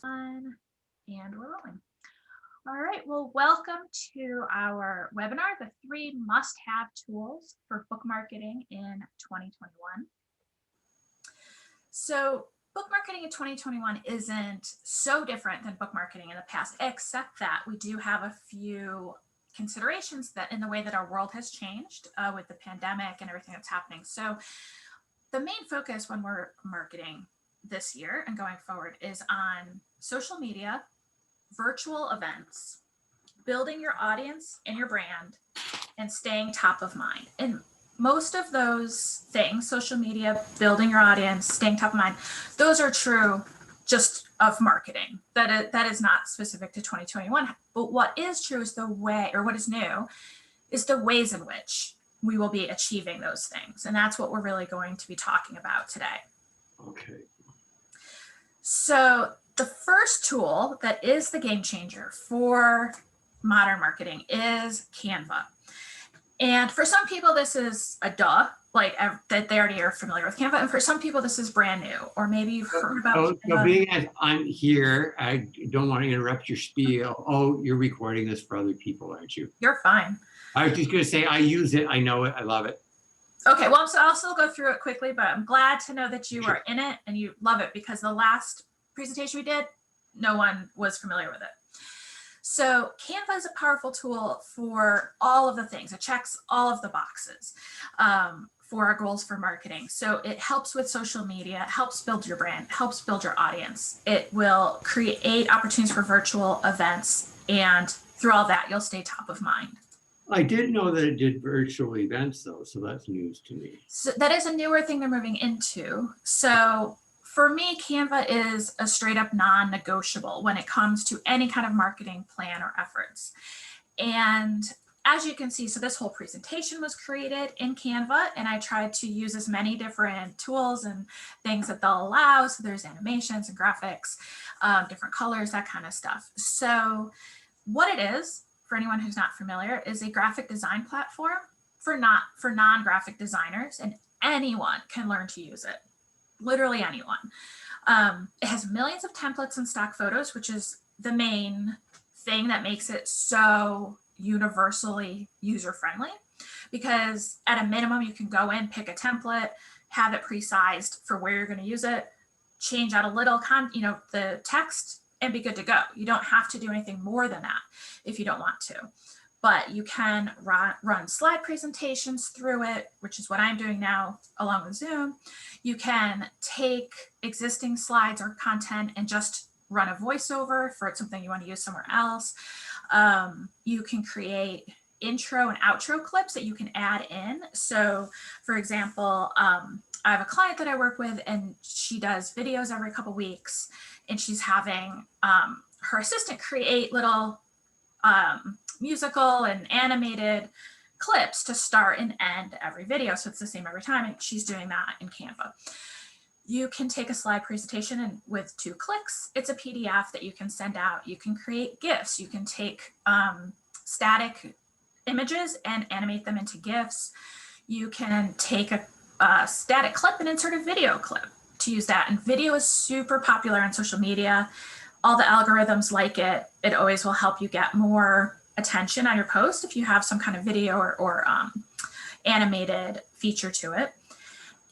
And we're rolling. All right, well, welcome to our webinar, the 3 must-have tools for book marketing in 2021. So book marketing in 2021 isn't so different than book marketing in the past, except that we do have a few considerations that in the way that our world has changed with the pandemic and everything that's happening. So the main focus when we're marketing this year and going forward is on social media, virtual events, building your audience and your brand, and staying top of mind. And most of those things, social media, building your audience, staying top of mind, those are true just of marketing. That is not specific to 2021. But what is true is the way, or what is new, is the ways in which we will be achieving those things. And that's what we're really going to be talking about today. Okay. So the first tool that is the game changer for modern marketing is Canva. And for some people, this is a duh, like that they already are familiar with Canva. And for some people, this is brand new, or maybe you've heard about So being as I'm here, I don't want to interrupt your spiel. Oh, you're recording this for other people, aren't you? You're fine. I was just going to say, I use it. I know it. I love it. Okay, well, so I'll still go through it quickly, but I'm glad to know that you are in it and you love it, because the last presentation we did, no one was familiar with it. So Canva is a powerful tool for all of the things. It checks all of the boxes for our goals for marketing. So it helps with social media, helps build your brand, helps build your audience. It will create opportunities for virtual events, and through all that, you'll stay top of mind. I did know that it did virtual events, though, so that's news to me. So that is a newer thing they're moving into. So for me, Canva is a straight up non-negotiable when it comes to any kind of marketing plan or efforts. And as you can see, so this whole presentation was created in Canva, and I tried to use as many different tools and things that they'll allow. So there's animations and graphics, different colors, that kind of stuff. So what it is, for anyone who's not familiar, is a graphic design platform for non-graphic designers, and anyone can learn to use it. Literally anyone. It has millions of templates and stock photos, which is the main thing that makes it so universally user-friendly, because at a minimum, you can go in, pick a template, have it pre-sized for where you're going to use it, change out a little the text, and be good to go. You don't have to do anything more than that if you don't want to. But you can run slide presentations through it, which is what I'm doing now along with Zoom. You can take existing slides or content and just run a voiceover for something you want to use somewhere else. You can create intro and outro clips that you can add in. So for example, I have a client that I work with, and she does videos every couple weeks, and she's having her assistant create little musical and animated clips to start and end every video. So it's the same every time, and she's doing that in Canva. You can take a slide presentation, and with 2 clicks, it's a PDF that you can send out. You can create GIFs. You can take static images and animate them into GIFs. You can take a static clip and insert a video clip to use that. And video is super popular on social media. All the algorithms like it. It always will help you get more attention on your post if you have some kind of video or animated feature to it.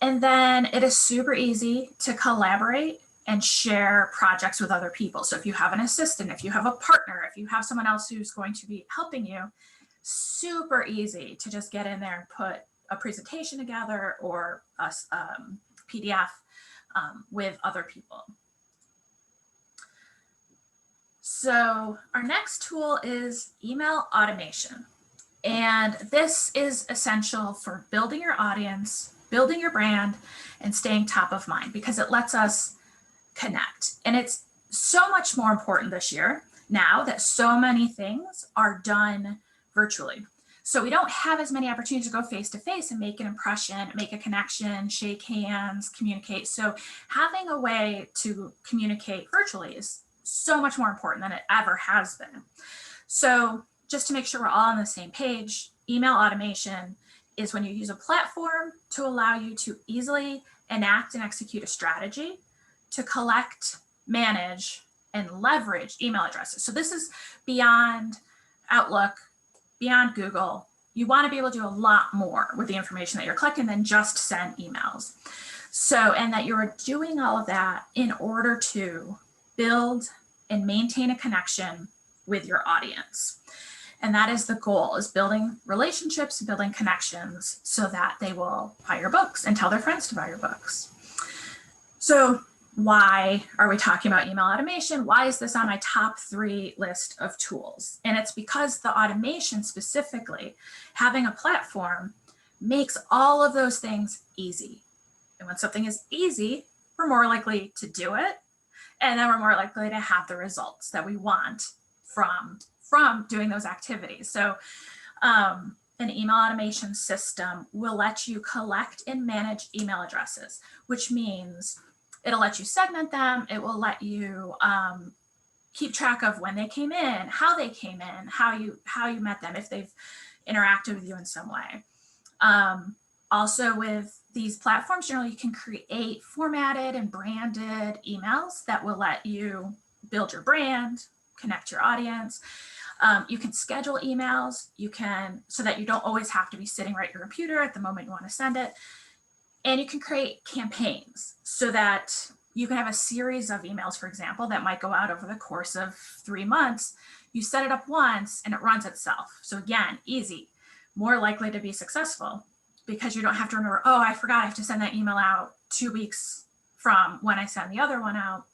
And then it is super easy to collaborate and share projects with other people. So if you have an assistant, if you have a partner, if you have someone else who's going to be helping you, super easy to just get in there and put a presentation together or a PDF with other people. So our next tool is email automation. And this is essential for building your audience, building your brand, and staying top of mind, because it lets us connect. And it's so much more important this year now that so many things are done virtually. So we don't have as many opportunities to go face to face and make an impression, make a connection, shake hands, communicate. So having a way to communicate virtually is so much more important than it ever has been. So just to make sure we're all on the same page, email automation is when you use a platform to allow you to easily enact and execute a strategy to collect, manage, and leverage email addresses. So this is beyond Outlook, beyond Google. You want to be able to do a lot more with the information that you're collecting than just send emails. So, and that you're doing all of that in order to build and maintain a connection with your audience. And that is the goal, is building relationships, building connections so that they will buy your books and tell their friends to buy your books. So why are we talking about email automation? Why is this on my top 3 list of tools? And it's because the automation, specifically having a platform, makes all of those things easy. And when something is easy, we're more likely to do it. And then we're more likely to have the results that we want from doing those activities. So an email automation system will let you collect and manage email addresses, which means it'll let you segment them. It will let you keep track of when they came in, how they came in, how you met them, if they've interacted with you in some way. Also, with these platforms, generally you can create formatted and branded emails that will let you build your brand, connect your audience. You can schedule emails, so that you don't always have to be sitting right at your computer at the moment you want to send it. And you can create campaigns so that you can have a series of emails, for example, that might go out over the course of 3 months. You set it up once and it runs itself. So again, easy, more likely to be successful, because you don't have to remember, oh, I forgot I have to send that email out 2 weeks from when I send the other one out.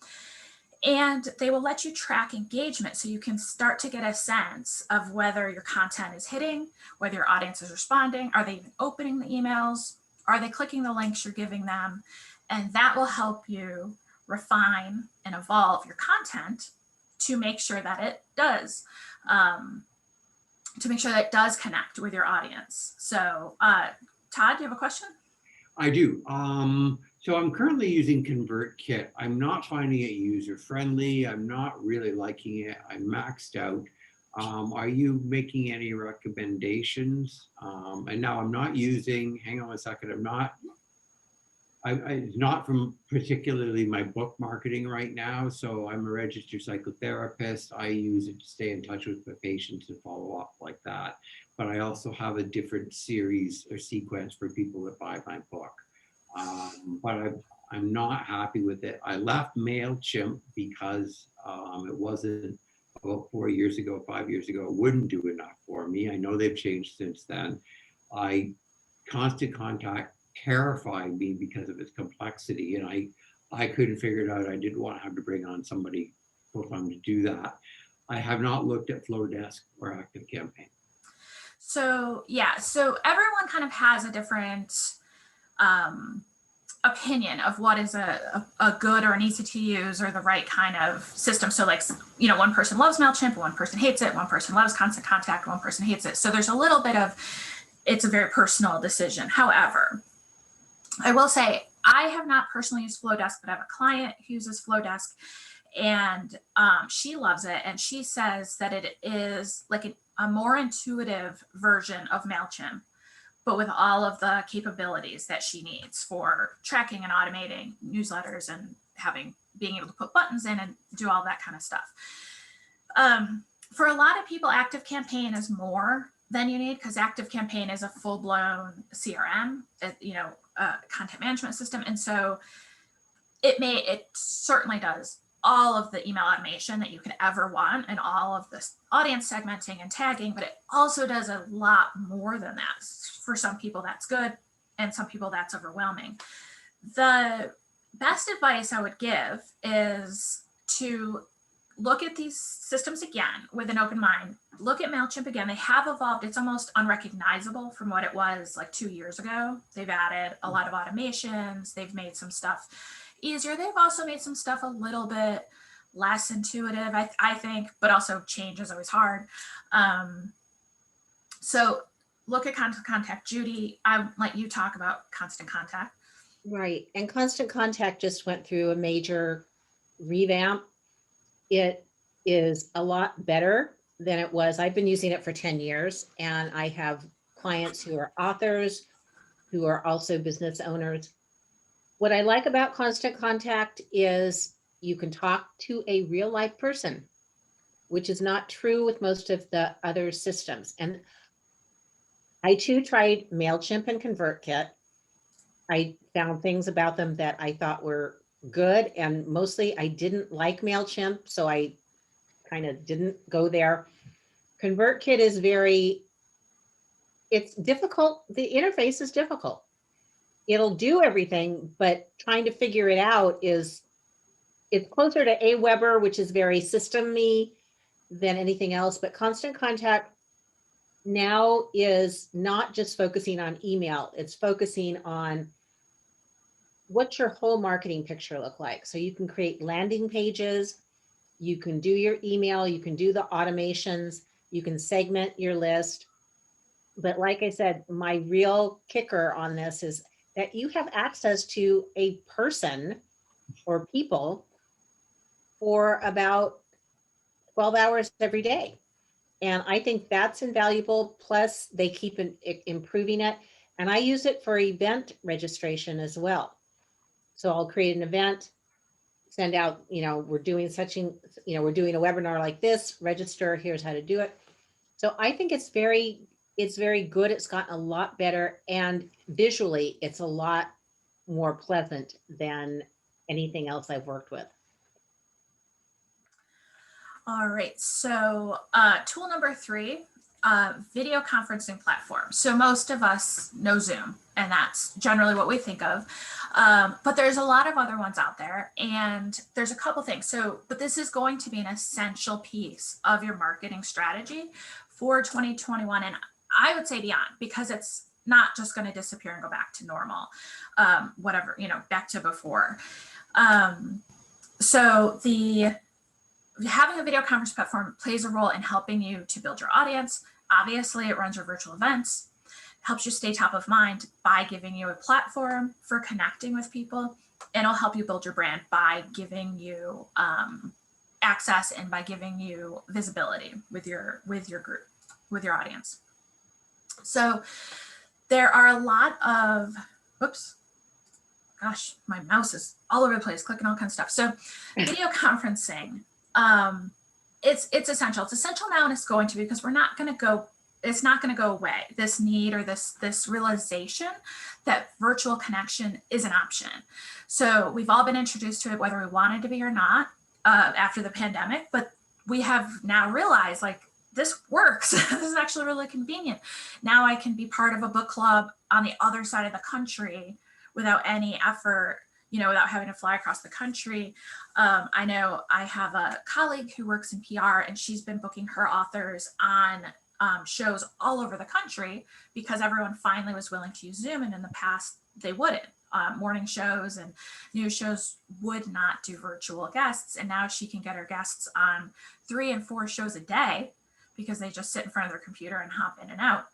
And they will let you track engagement, so you can start to get a sense of whether your content is hitting, whether your audience is responding, are they even opening the emails, are they clicking the links you're giving them? And that will help you refine and evolve your content to make sure that it does, connect with your audience. So Todd, do you have a question? I do. So I'm currently using Convertkit. I'm not finding it user-friendly. I'm not really liking it. I'm maxed out. Are you making any recommendations? And now I'm not using, hang on a second, it's not from particularly my book marketing right now. So I'm a registered psychotherapist. I use it to stay in touch with my patients and follow up like that. But I also have a different series or sequence for people that buy my book. But I'm not happy with it. I left MailChimp because it wasn't, about 4 years ago, 5 years ago, it wouldn't do enough for me. I know they've changed since then. Constant Contact terrified me because of its complexity, and I couldn't figure it out. I didn't want to have to bring on somebody full-time to do that. I have not looked at Flowdesk or ActiveCampaign. So yeah, so everyone kind of has a different opinion of what is a good or an easy to use or the right kind of system. So like, one person loves MailChimp, one person hates it, one person loves Constant Contact, one person hates it. So there's a little bit of, it's a very personal decision. However, I will say I have not personally used Flowdesk, but I have a client who uses Flowdesk, and she loves it. And she says that it is like a more intuitive version of MailChimp, but with all of the capabilities that she needs for tracking and automating newsletters and being able to put buttons in and do all that kind of stuff. For a lot of people, ActiveCampaign is more than you need, because ActiveCampaign is a full-blown CRM, content management system. And so it certainly does all of the email automation that you could ever want and all of this audience segmenting and tagging, but it also does a lot more than that. For some people that's good, and some people that's overwhelming. The best advice I would give is to look at these systems again with an open mind. Look at MailChimp again. They have evolved. It's almost unrecognizable from what it was like 2 years ago. They've added a lot of automations. They've made some stuff easier. They've also made some stuff a little bit less intuitive, I think, but also change is always hard. So look at Constant Contact. Judy, I let you talk about Constant Contact. Right. And Constant Contact just went through a major revamp. It is a lot better than it was. I've been using it for 10 years, and I have clients who are authors, who are also business owners. What I like about Constant Contact is you can talk to a real life person, which is not true with most of the other systems. And I too tried MailChimp and Convertkit. I found things about them that I thought were good, and mostly I didn't like MailChimp, so I kind of didn't go there. Convertkit is it's difficult. The interface is difficult. It'll do everything, but trying to figure it out it's closer to Aweber, which is very system-y than anything else. But Constant Contact now is not just focusing on email, it's focusing on what's your whole marketing picture look like. So you can create landing pages, you can do your email, you can do the automations, you can segment your list. But like I said, my real kicker on this is that you have access to a person or people for about 12 hours every day. And I think that's invaluable. Plus, they keep improving it. And I use it for event registration as well. So I'll create an event, send out, we're doing we're doing a webinar like this, register, here's how to do it. So I think it's very good. It's gotten a lot better. And visually, it's a lot more pleasant than anything else I've worked with. All right, so tool number 3, video conferencing platform. So most of us know Zoom, and that's generally what we think of. But there's a lot of other ones out there, and there's a couple things. But this is going to be an essential piece of your marketing strategy for 2021, and I would say beyond, because it's not just going to disappear and go back to normal, back to before. So having a video conference platform plays a role in helping you to build your audience. Obviously, it runs your virtual events, helps you stay top of mind by giving you a platform for connecting with people, and it'll help you build your brand by giving you access and by giving you visibility with your group, with your audience. So there are a lot of, gosh, my mouse is all over the place, clicking all kinds of stuff. So video conferencing, it's essential. It's essential now, and it's going to be, because it's not going to go away. This need, or this realization that virtual connection is an option. So we've all been introduced to it, whether we wanted to be or not, after the pandemic, but we have now realized, like, this works. This is actually really convenient. Now I can be part of a book club on the other side of the country without any effort, without having to fly across the country. I know I have a colleague who works in PR, and she's been booking her authors on shows all over the country because everyone finally was willing to use Zoom, and in the past they wouldn't. Morning shows and news shows would not do virtual guests, and now she can get her guests on 3 and 4 shows a day because they just sit in front of their computer and hop in and out.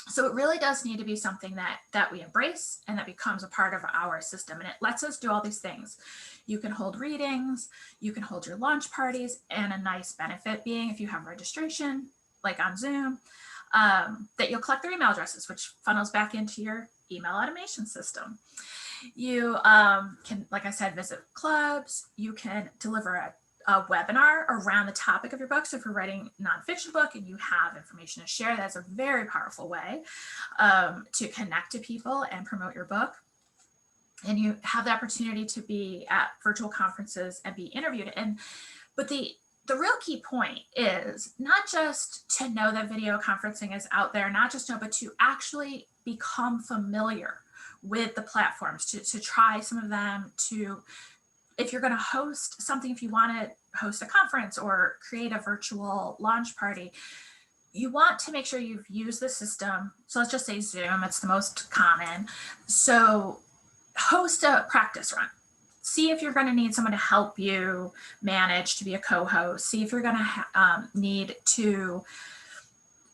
So it really does need to be something that we embrace and that becomes a part of our system. And it lets us do all these things. You can hold readings, you can hold your launch parties, and a nice benefit being, if you have registration, like on Zoom, that you'll collect their email addresses, which funnels back into your email automation system. You can, like I said, visit clubs. You can deliver a webinar around the topic of your book. So if you're writing a nonfiction book and you have information to share, that's a very powerful way to connect to people and promote your book. And you have the opportunity to be at virtual conferences and be interviewed. But the real key point is not just to know that video conferencing is out there, not just know, but to actually become familiar with the platforms, to try some of them, if you're going to host something, if you want to host a conference or create a virtual launch party, you want to make sure you've used the system. So let's just say Zoom, it's the most common. So host a practice run. See if you're going to need someone to help you manage, to be a co-host. See if you're going to need to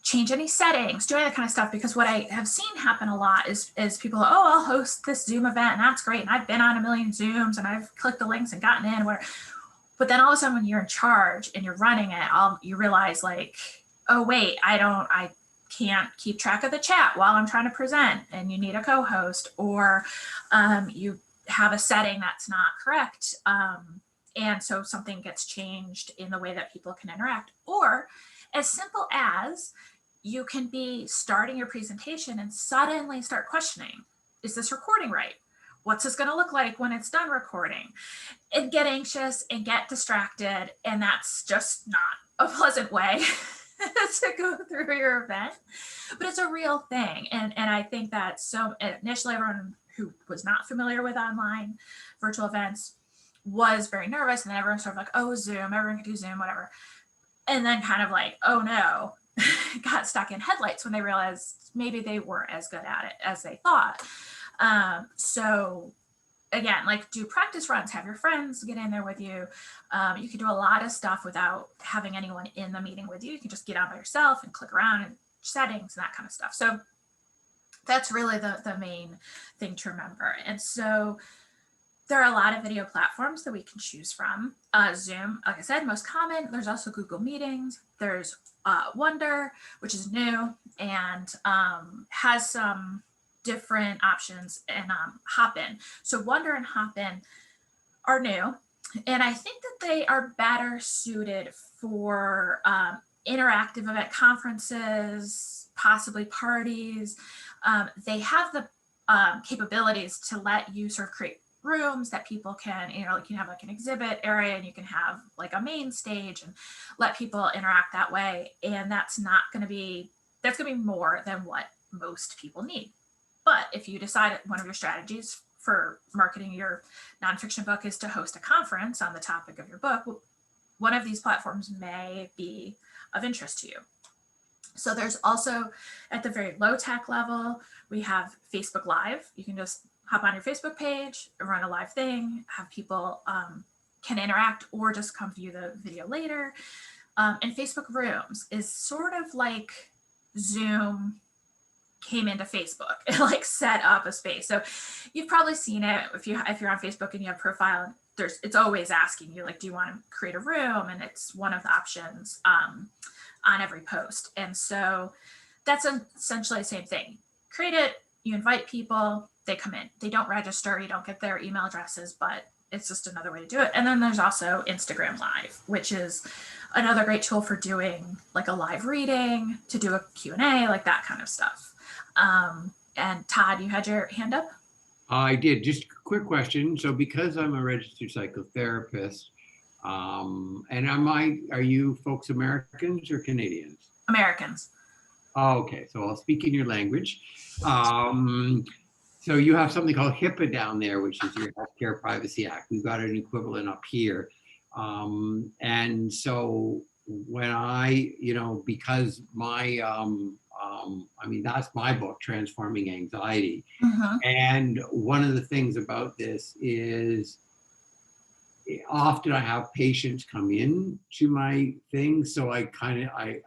change any settings, do any of that kind of stuff. Because what I have seen happen a lot is people, I'll host this Zoom event and that's great. And I've been on a million Zooms and I've clicked the links and gotten in. But then all of a sudden when you're in charge and you're running it, you realize, like, oh wait, I can't keep track of the chat while I'm trying to present, and you need a co-host, or you have a setting that's not correct. And so something gets changed in the way that people can interact. Or as simple as you can be starting your presentation and suddenly start questioning, is this recording right? What's this going to look like when it's done recording? And get anxious and get distracted. And that's just not a pleasant way to go through your event. But it's a real thing. And I think that so initially everyone who was not familiar with online virtual events was very nervous. And then everyone's sort of like, oh, Zoom, everyone can do Zoom, whatever. And then kind of like, oh no, got stuck in headlights when they realized maybe they weren't as good at it as they thought. So again, like do practice runs, have your friends get in there with you. You can do a lot of stuff without having anyone in the meeting with you. You can just get on by yourself and click around and settings and that kind of stuff. So that's really the main thing to remember. And so there are a lot of video platforms that we can choose from. Zoom, like I said, most common. There's also Google Meetings. There's Wonder, which is new and has some different options, and Hopin. So Wonder and Hopin are new, and I think that they are better suited for interactive event conferences, possibly parties. They have the capabilities to let you sort of create rooms that people can, you know, like you have like an exhibit area and you can have like a main stage and let people interact that way. And that's going to be more than what most people need. But if you decide one of your strategies for marketing your nonfiction book is to host a conference on the topic of your book, one of these platforms may be of interest to you. So there's also, at the very low tech level, we have Facebook Live. You can just hop on your Facebook page, run a live thing, have people can interact or just come view the video later. And Facebook Rooms is sort of like Zoom came into Facebook and like set up a space. So you've probably seen it if you're on Facebook and you have profile, it's always asking you like, do you want to create a room? And it's one of the options on every post. And so that's essentially the same thing. Create it, you invite people, they come in, they don't register, you don't get their email addresses, but it's just another way to do it. And then there's also Instagram Live, which is another great tool for doing like a live reading, to do a Q&A, like that kind of stuff. And Todd, you had your hand up? I did. Just a quick question. So because I'm a registered psychotherapist, and are you folks Americans or Canadians? Americans. Oh, okay, so I'll speak in your language. So you have something called HIPAA down there, which is your Healthcare Privacy Act. We've got an equivalent up here. And so when because my, I mean, that's my book, Transforming Anxiety. Mm-hmm. And one of the things about this is often I have patients come in to my thing. So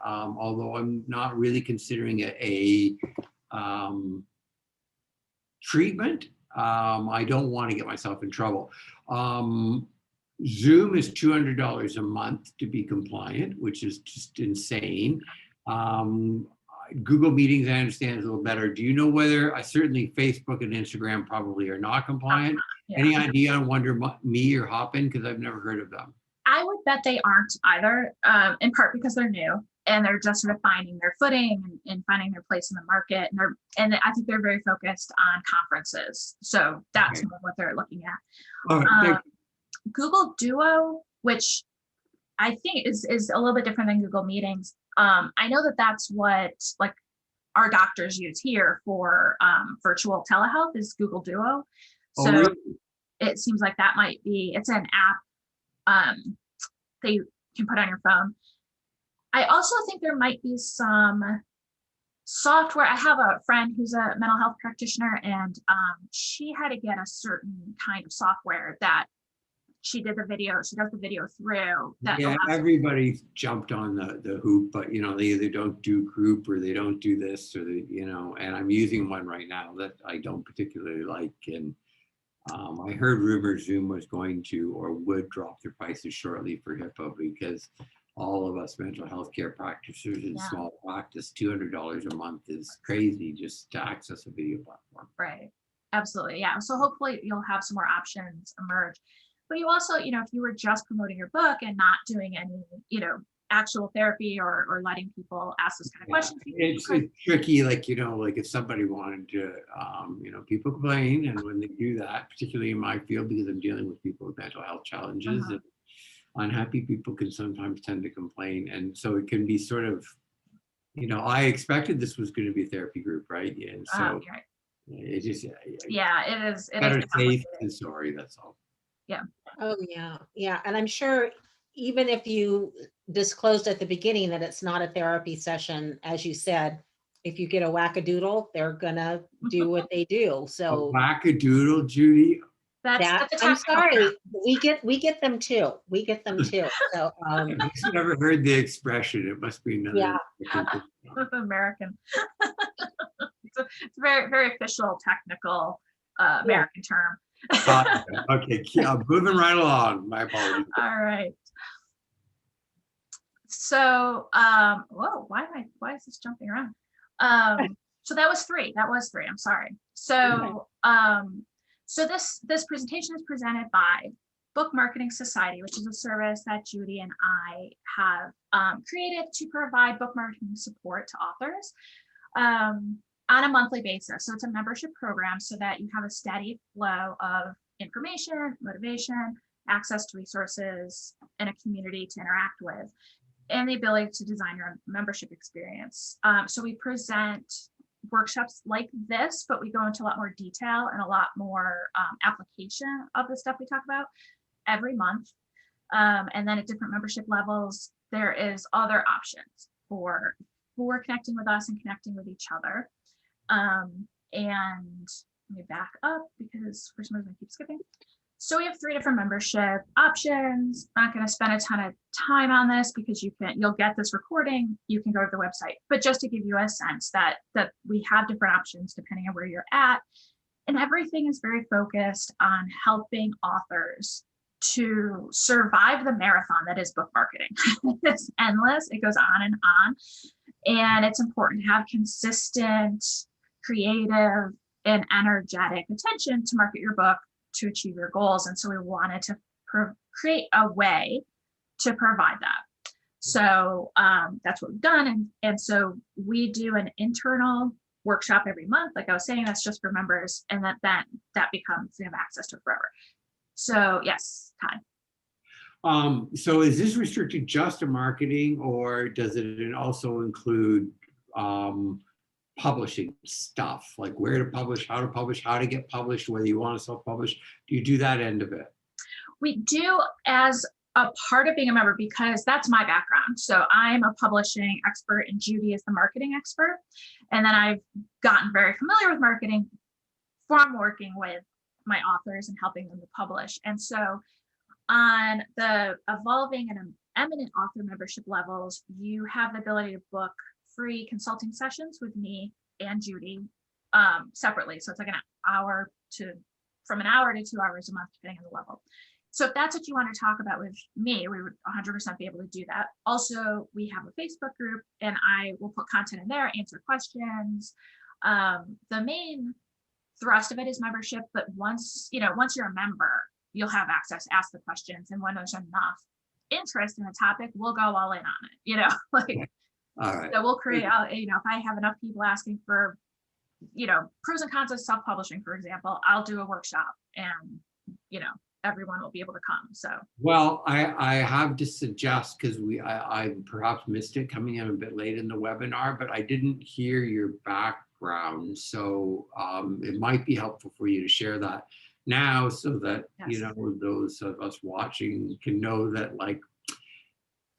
although I'm not really considering it a treatment, I don't want to get myself in trouble. Zoom is $200 a month to be compliant, which is just insane. Google Meetings, I understand, is a little better. Do you know whether, certainly Facebook and Instagram probably are not compliant. Yeah. Any idea on WonderMe or Hopin? Because I've never heard of them. I would bet they aren't either, in part because they're new and they're just sort of finding their footing and finding their place in the market. And I think they're very focused on conferences. So that's what they're looking at. Google Duo, which I think is a little bit different than Google Meetings. I know that that's what like our doctors use here for virtual telehealth is Google Duo. So really? It seems like that might be, it's an app that you can put on your phone. I also think there might be some software. I have a friend who's a mental health practitioner, and she had to get a certain kind of software that she does the video through. Yeah, everybody's jumped on the hoop, but they either don't do group or they don't do this or and I'm using one right now that I don't particularly like. And I heard rumors Zoom was going to or would drop their prices shortly for HIPAA because all of us mental health care practitioners in small practice, $200 a month is crazy just to access a video platform. Right. Absolutely. Yeah. So hopefully you'll have some more options emerge. But you also, if you were just promoting your book and not doing any, actual therapy or letting people ask those kind of questions. It's tricky, like if somebody wanted to, people complain, and when they do that, particularly in my field, because I'm dealing with people with mental health challenges, and unhappy people can sometimes tend to complain, and so it can be sort of, I expected this was going to be a therapy group, right? And so right. it just it is. Better safe than sorry. That's all. Yeah. Oh, yeah. And I'm sure even if you disclosed at the beginning that it's not a therapy session, as you said, if you get a wackadoodle, they're gonna do what they do. So a wackadoodle, Judy. That's I'm sorry, we get them too. We get them too. So I've never heard the expression. It must be another American. It's a very, very official, technical American term. Okay, moving right along. My apologies. All right. So, whoa, why is this jumping around? So that was three. I'm sorry. So, so this presentation is presented by Book Marketing Society, which is a service that Judy and I have created to provide book marketing support to authors on a monthly basis. So it's a membership program so that you have a steady flow of information, motivation, access to resources, and a community to interact with, and the ability to design your own membership experience. So we present workshops like this, but we go into a lot more detail and a lot more application of the stuff we talk about every month. And then at different membership levels, there is other options for connecting with us and connecting with each other. And let me back up because for some reason I keep skipping. So we have 3 different membership options. I'm not going to spend a ton of time on this because you'll get this recording. You can go to the website, but just to give you a sense that we have different options depending on where you're at, and everything is very focused on helping authors to survive the marathon that is book marketing. It's endless. It goes on and on, and it's important to have consistent, creative, and energetic attention to market your book to achieve your goals. And so we wanted to create a way to provide that. So that's what we've done. And so we do an internal workshop every month. Like I was saying, that's just for members, and that becomes, we have access to forever. So yes, Todd. So is this restricted just to marketing, or does it also include publishing stuff, like where to publish, how to get published, whether you want to self-publish? Do you do that end of it? We do as a part of being a member, because that's my background. So I'm a publishing expert and Judy is the marketing expert. And then I've gotten very familiar with marketing from working with my authors and helping them to publish. And so on the evolving and eminent author membership levels, you have the ability to book free consulting sessions with me and Judy separately. So it's like from an hour to 2 hours a month, depending on the level. So if that's what you want to talk about with me, we would 100% be able to do that. Also, we have a Facebook group, and I will put content in there, answer questions. The main thrust of it is membership, but once you're a member, you'll have access, ask the questions, and when there's enough interest in a topic, we'll go all in on it. All right. So we'll create, if I have enough people asking for, pros and cons of self-publishing, for example, I'll do a workshop, and, everyone will be able to come. So, well, I have to suggest, because I perhaps missed it coming in a bit late in the webinar, but I didn't hear your background. So it might be helpful for you to share that now, so that, yes. Those of us watching can know that, like,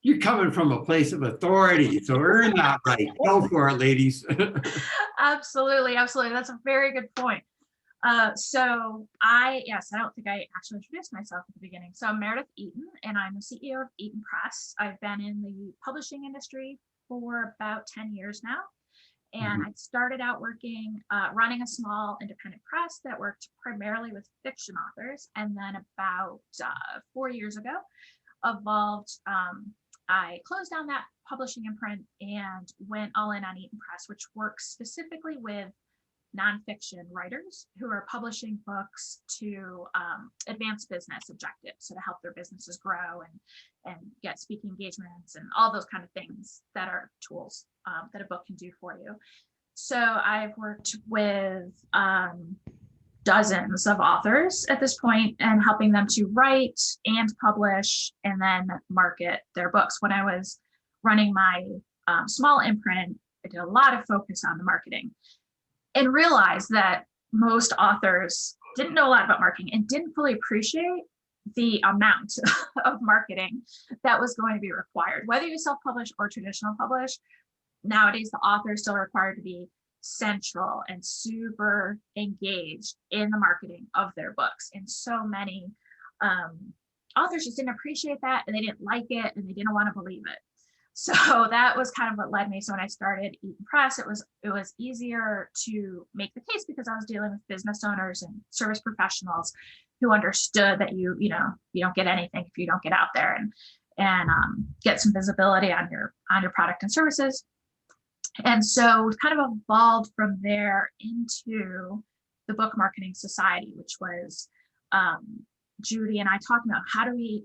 you're coming from a place of authority. So earn that right. Go for it, ladies. Absolutely. That's a very good point. So I don't think I actually introduced myself at the beginning. So I'm Meredith Eaton, and I'm the CEO of Eaton Press. I've been in the publishing industry for about 10 years now. And I started out working, running a small independent press that worked primarily with fiction authors. And then about 4 years ago, I closed down that publishing imprint and went all in on Eaton Press, which works specifically with nonfiction writers who are publishing books to advance business objectives, so to help their businesses grow and get speaking engagements and all those kind of things that are tools that a book can do for you. So I've worked with dozens of authors at this point and helping them to write and publish and then market their books. When I was running my small imprint, I did a lot of focus on the marketing and realized that most authors didn't know a lot about marketing and didn't fully appreciate the amount of marketing that was going to be required. Whether you self-publish or traditional publish, nowadays the author is still required to be central and super engaged in the marketing of their books. And so many authors just didn't appreciate that, and they didn't like it, and they didn't want to believe it. So that was kind of what led me. So when I started Eaton Press, it was easier to make the case because I was dealing with business owners and service professionals who understood that you don't get anything if you don't get out there and get some visibility on your product and services. And so we kind of evolved from there into the Book Marketing Society, which was Judy and I talking about how do we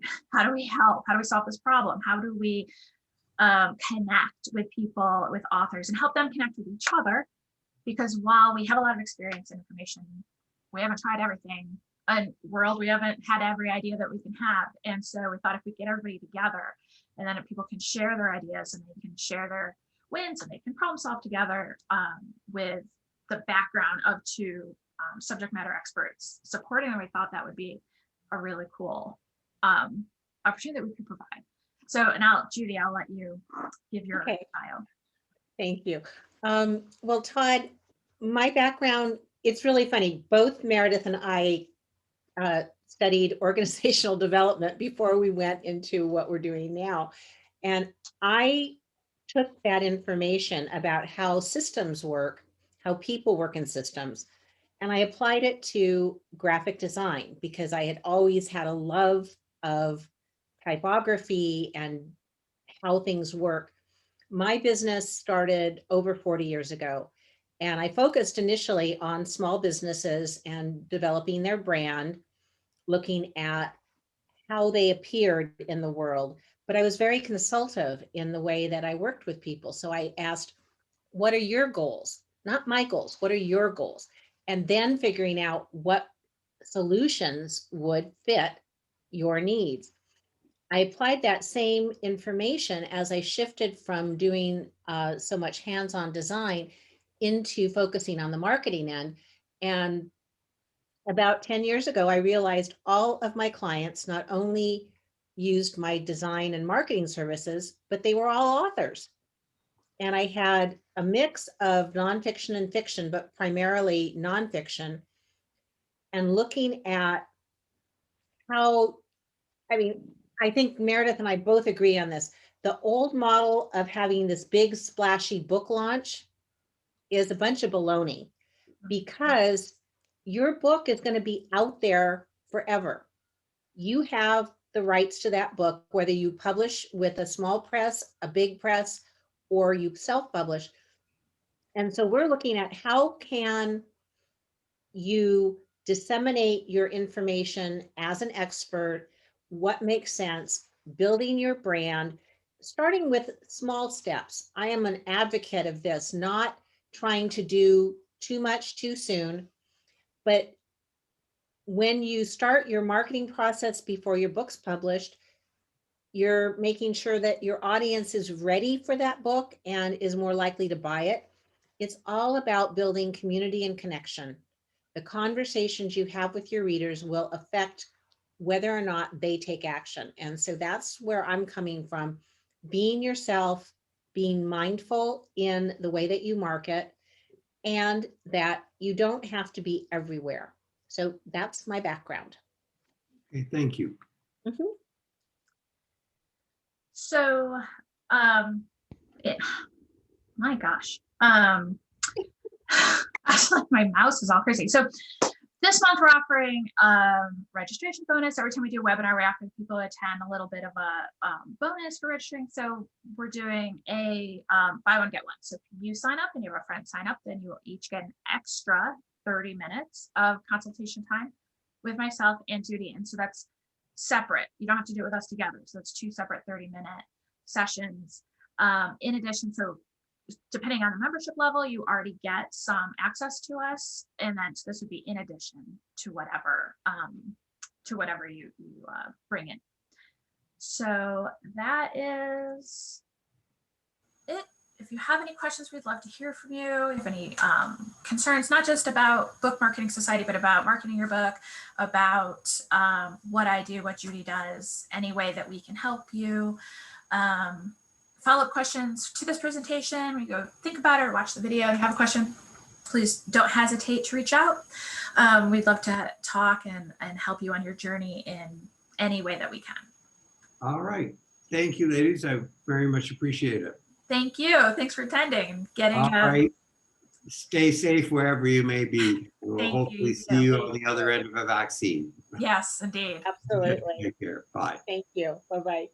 help, how do we solve this problem, how do we connect with people, with authors, and help them connect with each other, because while we have a lot of experience and information, we haven't tried everything in the world, we haven't had every idea that we can have. And so we thought if we get everybody together, and then if people can share their ideas and they can share their wins and they can problem solve together with the background of two subject matter experts supporting them, we thought that would be a really cool opportunity that we could provide. So now, Judy, I'll let you give your bio. Thank you. Well, Todd, my background, it's really funny. Both Meredith and I studied organizational development before we went into what we're doing now. And I took that information about how systems work, how people work in systems, and I applied it to graphic design because I had always had a love of typography and how things work. My business started over 40 years ago, and I focused initially on small businesses and developing their brand, looking at how they appeared in the world. But I was very consultative in the way that I worked with people. So I asked, what are your goals? Not my goals, what are your goals? And then figuring out what solutions would fit your needs. I applied that same information as I shifted from doing so much hands-on design into focusing on the marketing end. And about 10 years ago, I realized all of my clients not only used my design and marketing services, but they were all authors. And I had a mix of nonfiction and fiction, but primarily nonfiction, and looking at how, I think Meredith and I both agree on this. The old model of having this big splashy book launch is a bunch of baloney, because your book is going to be out there forever. You have the rights to that book, whether you publish with a small press, a big press, or you self-publish. And so we're looking at how can you disseminate your information as an expert, what makes sense, building your brand, starting with small steps. I am an advocate of this, not trying to do too much too soon, but when you start your marketing process before your book's published, you're making sure that your audience is ready for that book and is more likely to buy it. It's all about building community and connection. The conversations you have with your readers will affect whether or not they take action. And so that's where I'm coming from. Being yourself, being mindful in the way that you market, and that you don't have to be everywhere. So that's my background. Okay, thank you. Mm-hmm. So, my gosh, my mouse is all crazy. So this month we're offering registration bonus. Every time we do a webinar, we're asking people to attend a little bit of a bonus for registering. So we're doing a buy one, get one. So if you sign up and you have a friend sign up, then you will each get an extra 30 minutes of consultation time with myself and Judy. And so that's separate. You don't have to do it with us together. So it's 2 separate 30-minute sessions. In addition, so depending on the membership level, you already get some access to us, and then this would be in addition to whatever you bring in. So that is it. If you have any questions, we'd love to hear from you. If you have any concerns, not just about Book Marketing Society, but about marketing your book, about what I do, what Judy does, any way that we can help you. Follow-up questions to this presentation, when you go think about it or watch the video and you have a question, please don't hesitate to reach out. We'd love to talk and help you on your journey in any way that we can. All right. Thank you, ladies. I very much appreciate it. Thank you. Thanks for attending and getting. All right. Stay safe wherever you may be. We'll Thank hopefully you. see you on the other end of a vaccine. Yes, indeed. Absolutely. Take care. Bye. Thank you. Bye-bye.